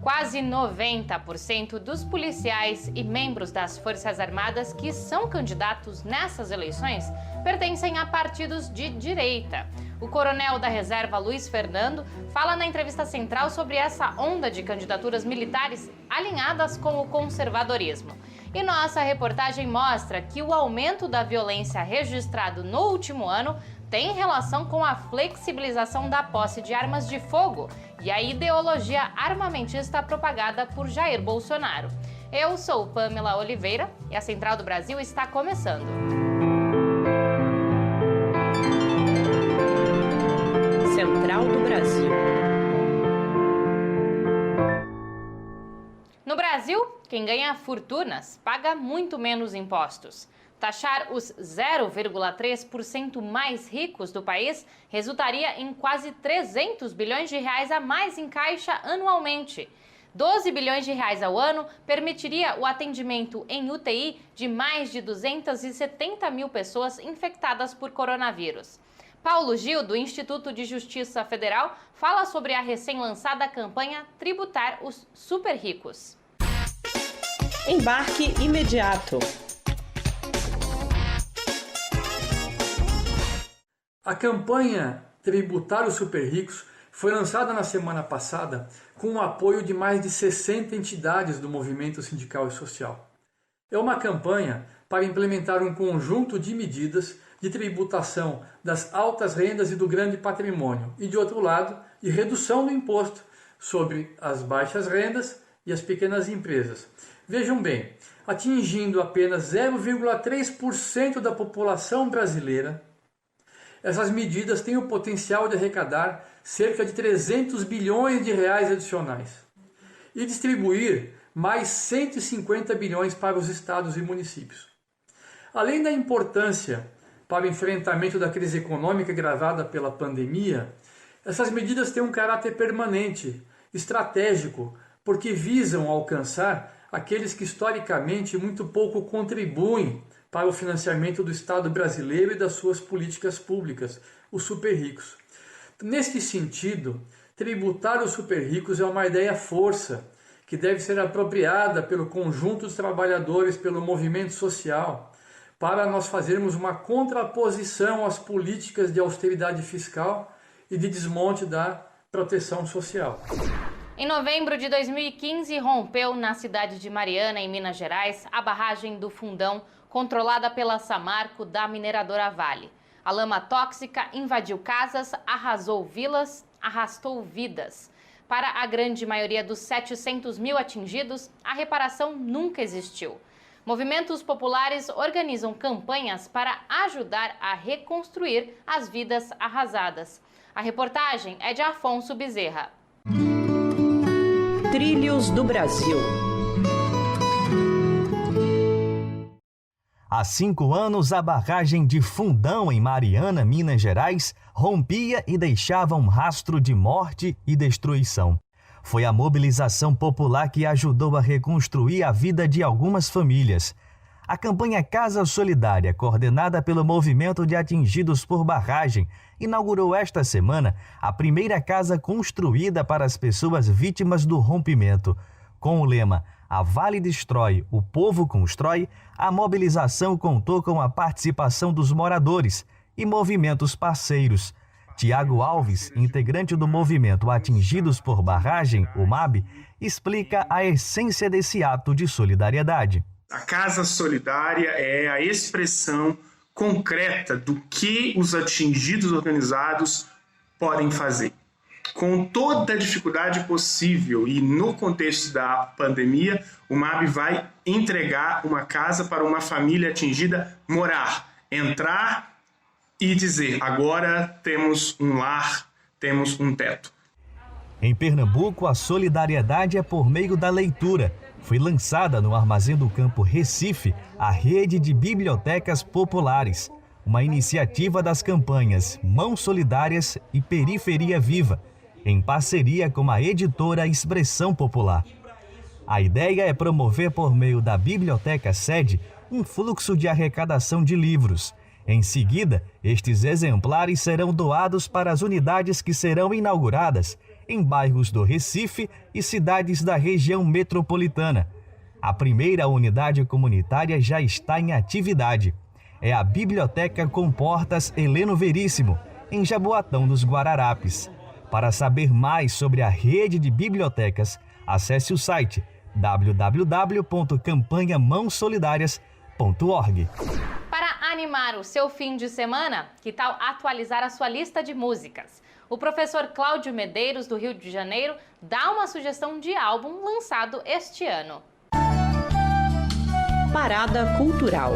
Quase 90% dos policiais e membros das Forças Armadas que são candidatos nessas eleições pertencem a partidos de direita. O coronel da reserva Luiz Fernando fala na entrevista central sobre essa onda de candidaturas militares alinhadas com o conservadorismo. E nossa reportagem mostra que o aumento da violência registrado no último ano tem relação com a flexibilização da posse de armas de fogo e a ideologia armamentista propagada por Jair Bolsonaro. Eu sou Pamela Oliveira e a Central do Brasil está começando. Central do Brasil. No Brasil, quem ganha fortunas paga muito menos impostos. Taxar os 0,3% mais ricos do país resultaria em quase 300 bilhões de reais a mais em caixa anualmente. 12 bilhões de reais ao ano permitiria o atendimento em UTI de mais de 270 mil pessoas infectadas por coronavírus. Paulo Gil, do Instituto de Justiça Federal, fala sobre a recém-lançada campanha Tributar os Super Ricos. Embarque imediato. A campanha Tributar os Super Ricos foi lançada na semana passada com o apoio de mais de 60 entidades do movimento sindical e social. É uma campanha para implementar um conjunto de medidas de tributação das altas rendas e do grande patrimônio e, de outro lado, de redução do imposto sobre as baixas rendas e as pequenas empresas. Vejam bem, atingindo apenas 0,3% da população brasileira, essas medidas têm o potencial de arrecadar cerca de 300 bilhões de reais adicionais e distribuir mais 150 bilhões para os estados e municípios. Além da importância para o enfrentamento da crise econômica agravada pela pandemia, essas medidas têm um caráter permanente, estratégico, porque visam alcançar aqueles que historicamente muito pouco contribuem para o financiamento do Estado brasileiro e das suas políticas públicas, os super ricos. Neste sentido, tributar os super ricos é uma ideia força, que deve ser apropriada pelo conjunto dos trabalhadores, pelo movimento social, para nós fazermos uma contraposição às políticas de austeridade fiscal e de desmonte da proteção social. Em novembro de 2015, rompeu na cidade de Mariana, em Minas Gerais, a barragem do Fundão, controlada pela Samarco da mineradora Vale. A lama tóxica invadiu casas, arrasou vilas, arrastou vidas. Para a grande maioria dos 700 mil atingidos, a reparação nunca existiu. Movimentos populares organizam campanhas para ajudar a reconstruir as vidas arrasadas. A reportagem é de Afonso Bezerra. Trilhos do Brasil. Há 5 anos, a barragem de Fundão, em Mariana, Minas Gerais, rompia e deixava um rastro de morte e destruição. Foi a mobilização popular que ajudou a reconstruir a vida de algumas famílias. A campanha Casa Solidária, coordenada pelo Movimento de Atingidos por Barragem, inaugurou esta semana a primeira casa construída para as pessoas vítimas do rompimento. Com o lema "A Vale destrói, o povo constrói", a mobilização contou com a participação dos moradores e movimentos parceiros. Tiago Alves, integrante do movimento Atingidos por Barragem, o MAB, explica a essência desse ato de solidariedade. A Casa Solidária é a expressão concreta do que os atingidos organizados podem fazer. Com toda a dificuldade possível e no contexto da pandemia, o MAB vai entregar uma casa para uma família atingida morar, entrar e dizer: agora temos um lar, temos um teto. Em Pernambuco, a solidariedade é por meio da leitura. Foi lançada no Armazém do Campo Recife a rede de bibliotecas populares, uma iniciativa das campanhas Mãos Solidárias e Periferia Viva, em parceria com a editora Expressão Popular. A ideia é promover por meio da biblioteca sede um fluxo de arrecadação de livros. Em seguida, estes exemplares serão doados para as unidades que serão inauguradas em bairros do Recife e cidades da região metropolitana. A primeira unidade comunitária já está em atividade. É a Biblioteca com Portas Heleno Veríssimo, em Jaboatão dos Guararapes. Para saber mais sobre a rede de bibliotecas, acesse o site www.campanhamãosolidarias.org. Para animar o seu fim de semana, que tal atualizar a sua lista de músicas? O professor Cláudio Medeiros, do Rio de Janeiro, dá uma sugestão de álbum lançado este ano. Parada Cultural.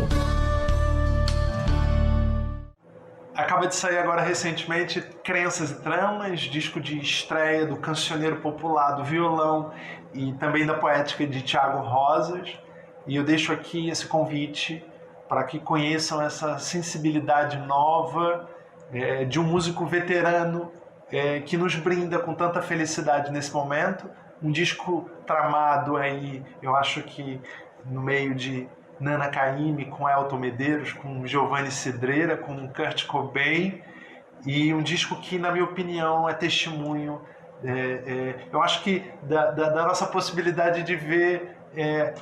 Acaba de sair agora recentemente Crenças e Tramas, disco de estreia do cancioneiro popular, do violão e também da poética de Tiago Rosas. E eu deixo aqui esse convite para que conheçam essa sensibilidade nova de um músico veterano que nos brinda com tanta felicidade nesse momento. Um disco tramado aí, eu acho que no meio de Nana Caymmi, com Elton Medeiros, com Giovanni Cidreira, com Kurt Cobain, e um disco que, na minha opinião, é testemunho, eu acho que da nossa possibilidade de ver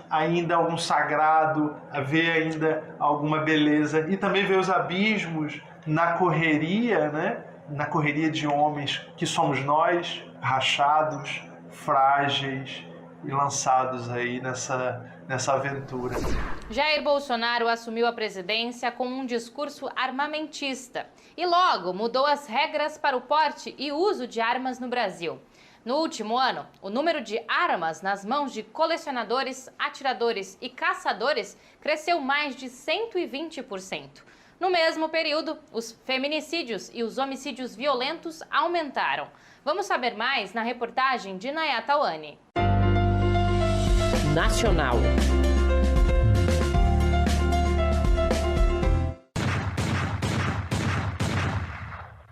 ainda algum sagrado, a ver ainda alguma beleza, e também ver os abismos na correria, né? Na correria de homens que somos nós, rachados, frágeis e lançados aí nessa aventura. Jair Bolsonaro assumiu a presidência com um discurso armamentista e logo mudou as regras para o porte e uso de armas no Brasil. No último ano, o número de armas nas mãos de colecionadores, atiradores e caçadores cresceu mais de 120%. No mesmo período, os feminicídios e os homicídios violentos aumentaram. Vamos saber mais na reportagem de Nayata Wani. Nacional.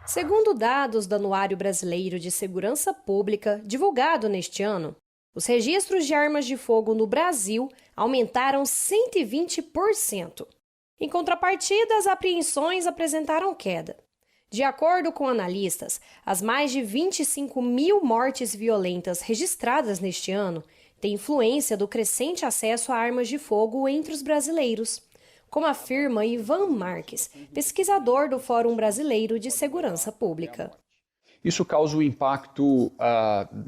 Segundo dados do Anuário Brasileiro de Segurança Pública, divulgado neste ano, os registros de armas de fogo no Brasil aumentaram 120%. Em contrapartida, as apreensões apresentaram queda. De acordo com analistas, as mais de 25 mil mortes violentas registradas neste ano têm influência do crescente acesso a armas de fogo entre os brasileiros, como afirma Ivan Marques, pesquisador do Fórum Brasileiro de Segurança Pública. Isso causa um impacto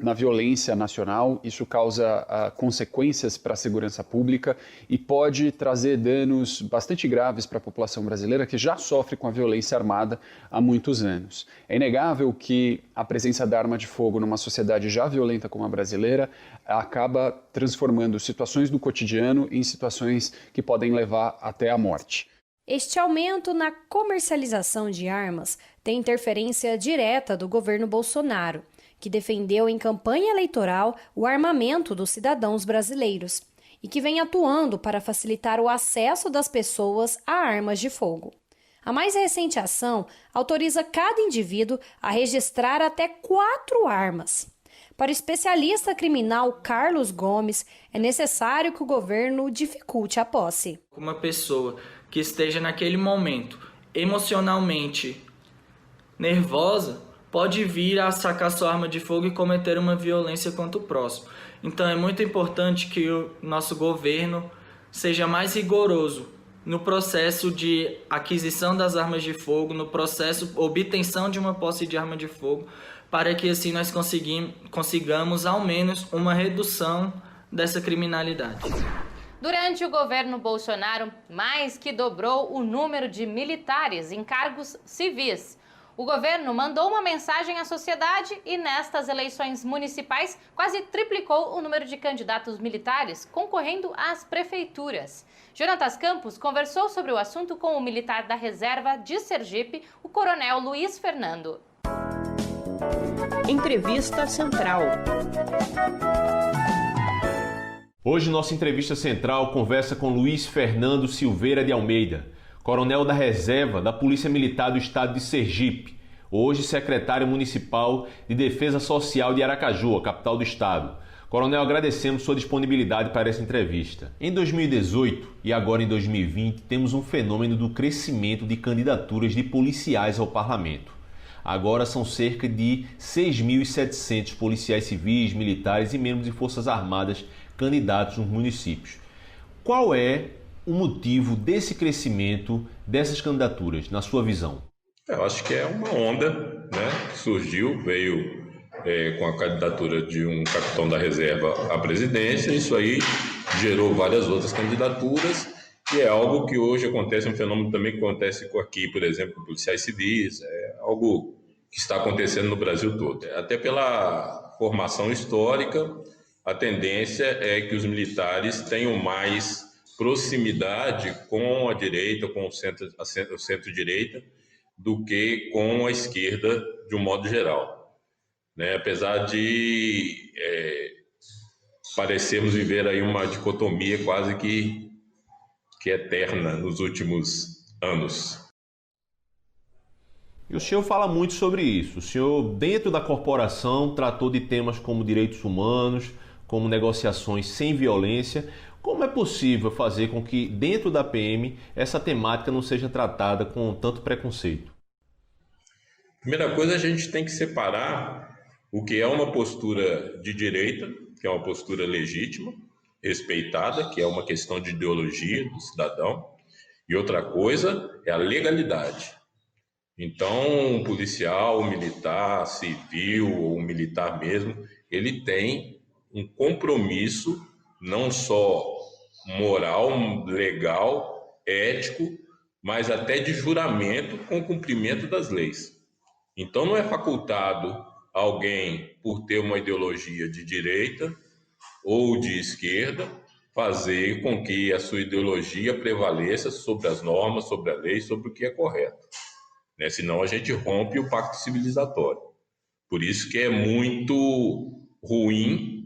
na violência nacional, isso causa consequências para a segurança pública e pode trazer danos bastante graves para a população brasileira que já sofre com a violência armada há muitos anos. É inegável que a presença da arma de fogo numa sociedade já violenta como a brasileira acaba transformando situações do cotidiano em situações que podem levar até a morte. Este aumento na comercialização de armas tem interferência direta do governo Bolsonaro, que defendeu em campanha eleitoral o armamento dos cidadãos brasileiros e que vem atuando para facilitar o acesso das pessoas a armas de fogo. A mais recente ação autoriza cada indivíduo a registrar até 4 armas. Para o especialista criminal Carlos Gomes, é necessário que o governo dificulte a posse. Uma pessoa que esteja naquele momento emocionalmente nervosa pode vir a sacar sua arma de fogo e cometer uma violência contra o próximo. Então é muito importante que o nosso governo seja mais rigoroso no processo de aquisição das armas de fogo, no processo obtenção de uma posse de arma de fogo, para que assim nós consigamos ao menos uma redução dessa criminalidade. Durante o governo Bolsonaro, mais que dobrou o número de militares em cargos civis. O governo mandou uma mensagem à sociedade e nestas eleições municipais quase triplicou o número de candidatos militares concorrendo às prefeituras. Jonatas Campos conversou sobre o assunto com o militar da reserva de Sergipe, o coronel Luiz Fernando. Entrevista Central. Hoje, nossa entrevista central conversa com Luiz Fernando Silveira de Almeida, coronel da reserva da Polícia Militar do Estado de Sergipe, hoje secretário municipal de Defesa Social de Aracaju, a capital do estado. Coronel, agradecemos sua disponibilidade para essa entrevista. Em 2018 e agora em 2020, temos um fenômeno do crescimento de candidaturas de policiais ao parlamento. Agora são cerca de 6.700 policiais civis, militares e membros de forças armadas candidatos nos municípios. Qual é o motivo desse crescimento dessas candidaturas, na sua visão? Eu acho que é uma onda, né, que surgiu, veio com a candidatura de um capitão da reserva à presidência. Isso aí gerou várias outras candidaturas e é algo que hoje acontece, um fenômeno também que acontece aqui, por exemplo, com policiais civis, é algo que está acontecendo no Brasil todo. Até pela formação histórica, a tendência é que os militares tenham mais proximidade com a direita, com o centro-direita, do que com a esquerda de um modo geral. Né? Apesar de parecermos viver aí uma dicotomia quase que eterna nos últimos anos. E o senhor fala muito sobre isso. O senhor, dentro da corporação, tratou de temas como direitos humanos, como negociações sem violência. Como é possível fazer com que, dentro da PM, essa temática não seja tratada com tanto preconceito? Primeira coisa, a gente tem que separar o que é uma postura de direita, que é uma postura legítima, respeitada, que é uma questão de ideologia do cidadão, e outra coisa é a legalidade. Então, um policial, um militar, civil ou um militar mesmo, ele tem um compromisso não só moral, legal, ético, mas até de juramento com o cumprimento das leis. Então não é facultado alguém, por ter uma ideologia de direita ou de esquerda, fazer com que a sua ideologia prevaleça sobre as normas, sobre a lei, sobre o que é correto. Né? Senão a gente rompe o pacto civilizatório. Por isso que é muito ruim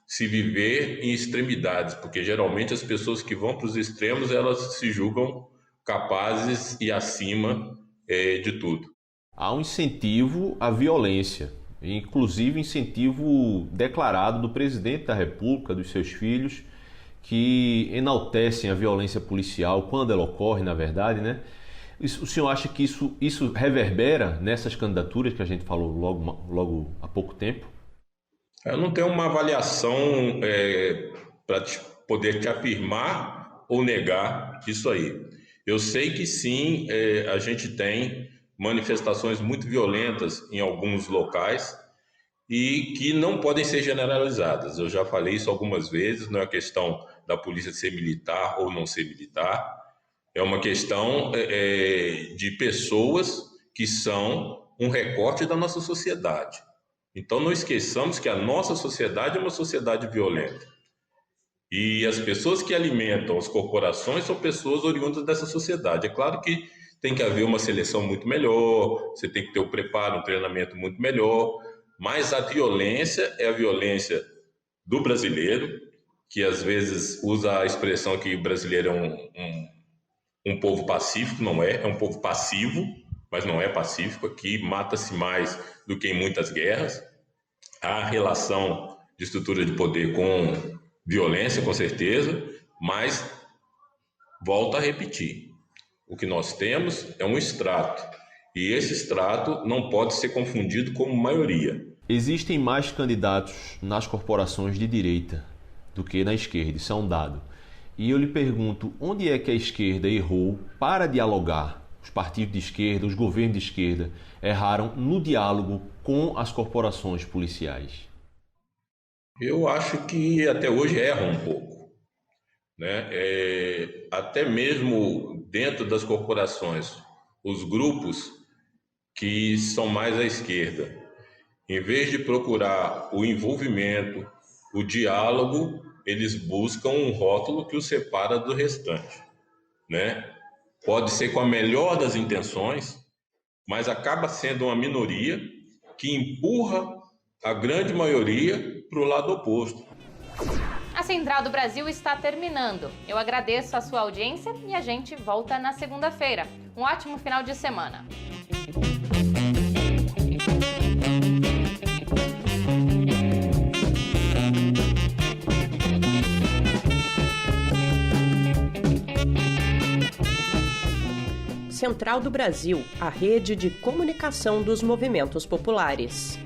se viver em extremidades, porque geralmente as pessoas que vão para os extremos, elas se julgam capazes e acima de tudo. Há um incentivo à violência, inclusive incentivo declarado do presidente da República, dos seus filhos, que enaltecem a violência policial quando ela ocorre, na verdade, né? O senhor acha que isso reverbera nessas candidaturas que a gente falou logo há pouco tempo? Eu não tenho uma avaliação para poder te afirmar ou negar isso aí. Eu sei que sim, a gente tem manifestações muito violentas em alguns locais e que não podem ser generalizadas. Eu já falei isso algumas vezes, não é questão da polícia ser militar ou não ser militar, é uma questão de pessoas que são um recorte da nossa sociedade. Então não esqueçamos que a nossa sociedade é uma sociedade violenta. E as pessoas que alimentam as corporações são pessoas oriundas dessa sociedade. É claro que tem que haver uma seleção muito melhor, você tem que ter o preparo, um treinamento muito melhor, mas a violência é a violência do brasileiro, que às vezes usa a expressão que o brasileiro é um povo pacífico, não é um povo passivo, mas não é pacífico. Aqui mata-se mais do que em muitas guerras. Há relação de estrutura de poder com violência, com certeza, mas volto a repetir. O que nós temos é um extrato, e esse extrato não pode ser confundido como maioria. Existem mais candidatos nas corporações de direita do que na esquerda, isso é um dado. E eu lhe pergunto, onde é que a esquerda errou para dialogar? Os partidos de esquerda, os governos de esquerda erraram no diálogo com as corporações policiais? Eu acho que até hoje erram um pouco. Né? Até mesmo dentro das corporações, os grupos que são mais à esquerda, em vez de procurar o envolvimento, o diálogo, eles buscam um rótulo que os separa do restante. Né? Pode ser com a melhor das intenções, mas acaba sendo uma minoria que empurra a grande maioria para o lado oposto. A Central do Brasil está terminando. Eu agradeço a sua audiência e a gente volta na segunda-feira. Um ótimo final de semana. Central do Brasil, a rede de comunicação dos movimentos populares.